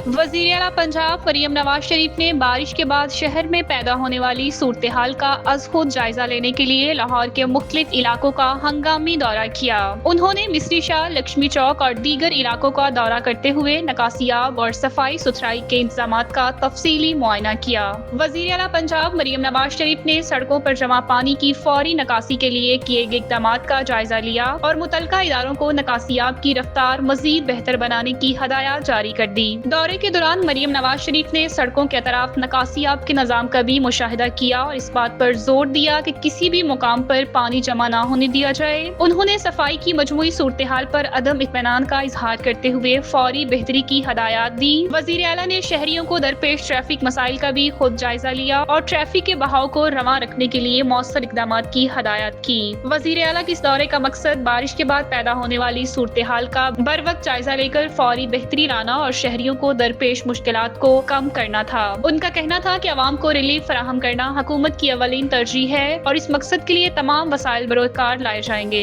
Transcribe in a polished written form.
वजीर आला पंजाब मरियम नवाज शरीफ ने बारिश के बाद शहर में पैदा होने वाली सूरत-ए-हाल का अज़-खुद जायजा लेने के लिए लाहौर के मुख्तलिफ इलाकों का हंगामी दौरा किया। उन्होंने मिस्री शाह, लक्ष्मी चौक और दीगर इलाकों का दौरा करते हुए नकासियाब और सफाई सुथराई के इंतजामात का तफसीली मुआयना किया। वजीर आला पंजाब मरियम नवाज शरीफ ने सड़कों पर जमा पानी की फौरी निकासी के लिए किए गए इक़दामात का जायजा लिया और मुतल्लिका इदारों को नकासियाब की रफ्तार मजीद बेहतर बनाने की हदायत जारी कर दी। दौरे के दौरान मरियम नवाज शरीफ ने सड़कों के अतराफ नकासियाब के निज़ाम का भी मुशाहिदा किया और इस बात पर जोर दिया कि किसी भी मुकाम पर पानी जमा न होने दिया जाए। उन्होंने सफाई की मजमूई सूरत हाल पर अदम इत्मीनान का इजहार करते हुए फौरी बेहतरी की हदायत दी। वजीर आला ने शहरियों को दरपेश ट्रैफिक मसाइल का भी खुद जायजा लिया और ट्रैफिक के बहाव को रवां रखने के लिए मौसर इक़दामात की हदायत की। वजीर आला के इस दौरे का मकसद बारिश के बाद पैदा होने वाली सूरत हाल का बर वक्त जायजा लेकर फौरी बेहतरी लाना और शहरियों को दरपेश मुश्किलात को कम करना था। उनका कहना था कि अवाम को रिलीफ फराहम करना हुकूमत की अवलीन तरजीह है और इस मकसद के लिए तमाम वसाइल बरोकार लाए जाएंगे।